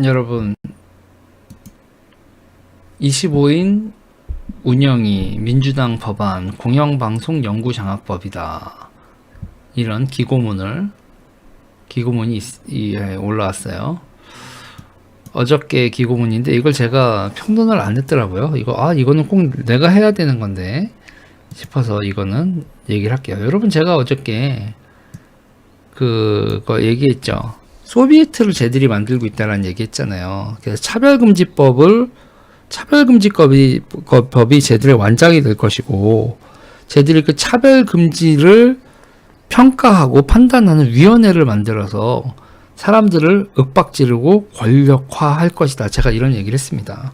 여러분, 25인 운영이 민주당 법안 공영방송 연구장악법이다. 이런 기고문이 올라왔어요. 어저께 기고문인데 이걸 제가 평론을 안 했더라고요. 이거는 꼭 내가 해야 되는 건데 싶어서 이거는 얘기를 할게요. 여러분, 제가 어저께 그거 얘기했죠. 소비에트를 쟤들이 만들고 있다라는 얘기 했잖아요. 그래서 차별금지법이 쟤들의 완장이 될 것이고, 쟤들이 그 차별금지를 평가하고 판단하는 위원회를 만들어서 사람들을 윽박지르고 권력화할 것이다. 제가 이런 얘기를 했습니다.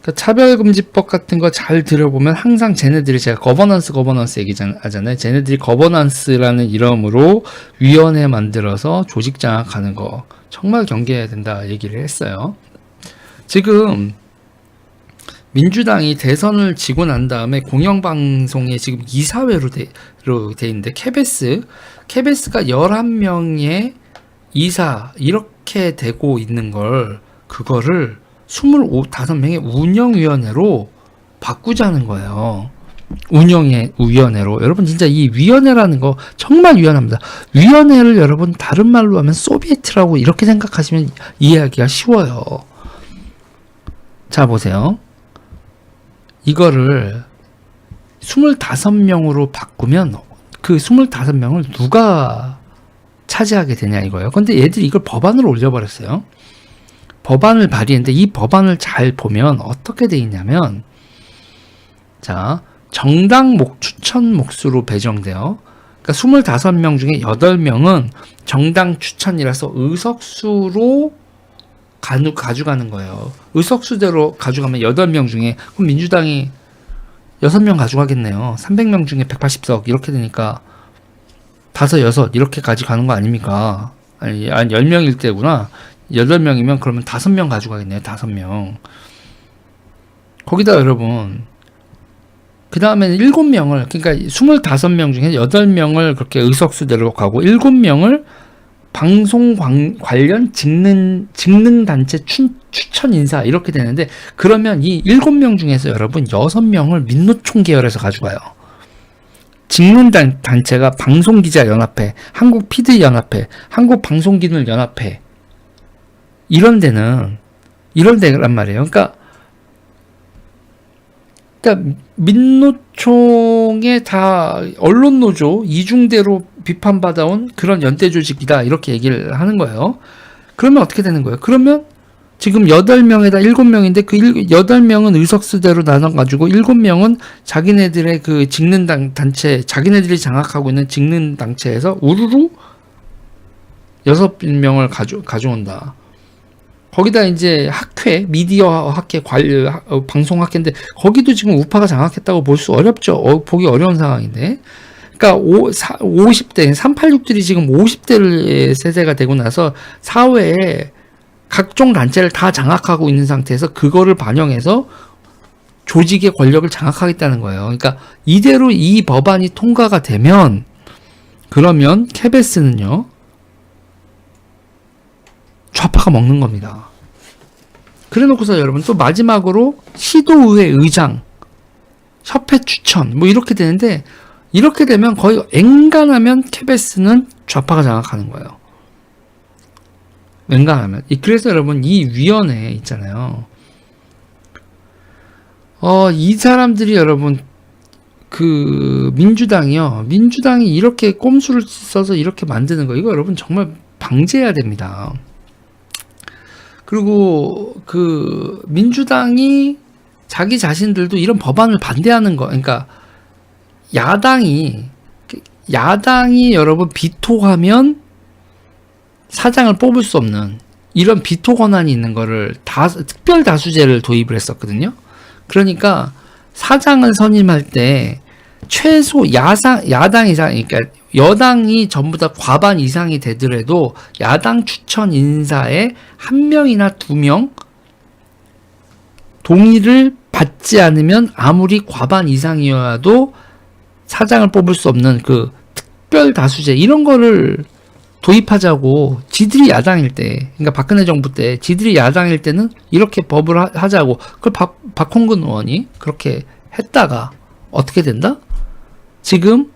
그러니까 차별금지법 같은 거 잘 들어보면 항상 쟤네들이, 제가 거버넌스 얘기하잖아요. 쟤네들이 거버넌스라는 이름으로 위원회 만들어서 조직 장악하는 거 정말 경계해야 된다 얘기를 했어요. 지금 민주당이 대선을 지고 난 다음에 공영방송에 지금 이사회로 돼 있는데, KBS가 11명의 이사 이렇게 되고 있는 걸, 그거를 25명의 운영위원회로 바꾸자는 거예요. 운영위원회로. 여러분, 진짜 이 위원회라는 거 정말 위험합니다. 위원회를 여러분 다른 말로 하면 소비에트라고 이렇게 생각하시면 이해하기가 쉬워요. 자, 보세요. 이거를 25명으로 바꾸면 그 25명을 누가 차지하게 되냐 이거예요. 근데 얘들이 이걸 법안으로 올려버렸어요. 법안을 발의했는데 이 법안을 잘 보면 어떻게 돼 있냐면, 자, 정당 추천 몫으로 배정돼요. 그러니까 25명 중에 8명은 정당 추천이라서 의석수로 가져가는 거예요. 의석수대로 가져가면 8명 중에, 그럼 민주당이 6명 가져가겠네요. 300명 중에 180석 이렇게 되니까 5, 6 이렇게 가져가는 거 아닙니까? 아니 10명일 때구나. 8명이면 그러면 5명 가져가겠네요. 5명. 거기다 여러분, 그 다음에는 7명을, 그러니까 25명 중에 8명을 그렇게 의석수대로 가고 7명을 방송 관련 직능단체 추천 인사 이렇게 되는데, 그러면 이 7명 중에서 여러분 6명을 민노총 계열에서 가져가요. 직능단체가 방송기자연합회, 한국PD연합회, 한국방송기능연합회, 이런 데란 말이에요. 그러니까 민노총의 다 언론노조 이중대로 비판받아온 그런 연대조직이다 이렇게 얘기를 하는 거예요. 그러면 어떻게 되는 거예요? 그러면 지금 8명에다 7명인데 그 8명은 의석수대로 나눠가지고 7명은 자기네들의 그 직능단체, 자기네들이 장악하고 있는 직능단체에서 우르르 6명을 가져온다. 거기다 이제 학회, 미디어 학회, 방송 학회인데 거기도 지금 우파가 장악했다고 볼 수 어렵죠. 보기 어려운 상황인데. 그러니까 50대, 386들이 지금 50대 세대가 되고 나서 사회에 각종 단체를 다 장악하고 있는 상태에서 그거를 반영해서 조직의 권력을 장악하겠다는 거예요. 그러니까 이대로 이 법안이 통과가 되면, 그러면 KBS는요, 좌파가 먹는 겁니다. 그래 놓고서 여러분, 또 마지막으로 시도의회 의장, 협회 추천, 뭐 이렇게 되는데, 이렇게 되면 거의 앵간하면 KBS는 좌파가 장악하는 거예요. 앵간하면. 그래서 여러분, 이 위원회 있잖아요. 이 사람들이 여러분, 민주당이 이렇게 꼼수를 써서 이렇게 만드는 거, 이거 여러분 정말 방지해야 됩니다. 그리고 민주당이 자기 자신들도 이런 법안을 반대하는 거, 그러니까 야당이 여러분 비토하면 사장을 뽑을 수 없는 이런 비토 권한이 있는 거를 특별 다수제를 도입을 했었거든요. 그러니까 사장을 선임할 때 최소 야당 이상, 그러니까 여당이 전부 다 과반 이상이 되더라도 야당 추천 인사에 1명이나 2명 동의를 받지 않으면 아무리 과반 이상이어도 사장을 뽑을 수 없는 그 특별 다수제, 이런 거를 도입하자고 지들이 야당일 때, 그러니까 박근혜 정부 때 지들이 야당일 때는 이렇게 법을 하자고 그걸 박홍근 의원이 그렇게 했다가 어떻게 된다? 지금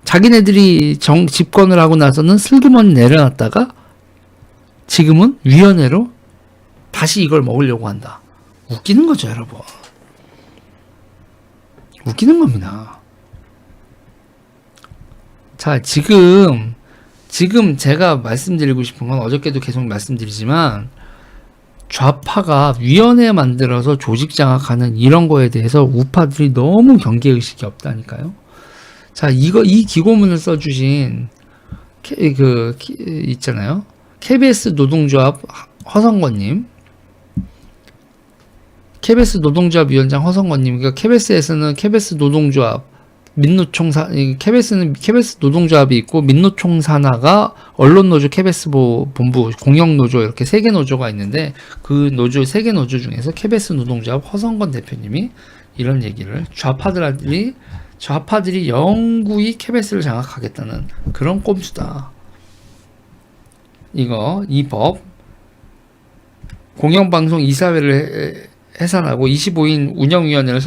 자기네들이 집권을 하고 나서는 슬그머니 내려놨다가 지금은 위원회로 다시 이걸 먹으려고 한다. 웃기는 거죠, 여러분. 웃기는 겁니다. 자, 지금 제가 말씀드리고 싶은 건 어저께도 계속 말씀드리지만 좌파가 위원회 만들어서 조직 장악하는 이런 거에 대해서 우파들이 너무 경계의식이 없다니까요. 자, 이 기고문을 써주신 있잖아요. KBS 노동조합 허성권님, KBS 노동조합 위원장 허성권님, 그러니까 KBS에서는 KBS 노동조합, KBS는 KBS 노동조합이 있고 민노총 산하가 언론노조, KBS 본부, 공영노조 이렇게 3개 노조가 있는데 그 노조 3개 노조 중에서 KBS 노동조합 허성권 대표님이 이런 얘기를 좌파들이 영구히 KBS를 장악하겠다는 그런 꼼수다. 이 법 공영방송 이사회를 해산하고 25인 운영위원회를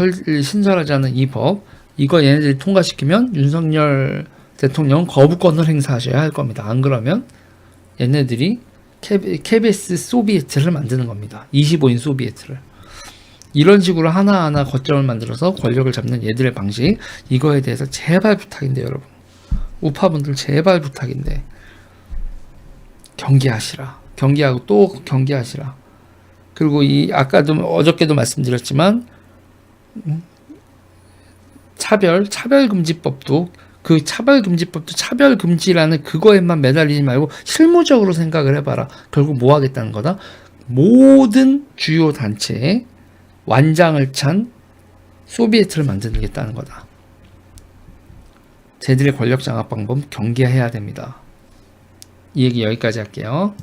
신설하자는 이 법, 이거 얘네들이 통과시키면 윤석열 대통령은 거부권을 행사하셔야 할 겁니다. 안 그러면 얘네들이 KBS 소비에트를 만드는 겁니다. 25인 소비에트를. 이런 식으로 하나하나 거점을 만들어서 권력을 잡는 얘들의 방식, 이거에 대해서 제발 부탁인데 여러분, 우파분들 제발 부탁인데 경계하시라. 경계하고 또 경계하시라. 그리고 어저께도 말씀드렸지만 차별금지법도 차별금지라는 그거에만 매달리지 말고 실무적으로 생각을 해봐라. 결국 뭐 하겠다는 거다? 모든 주요 단체에 완장을 찬 소비에트를 만들겠다는 거다. 쟤들의 권력 장악 방법 경계해야 됩니다. 이 얘기 여기까지 할게요.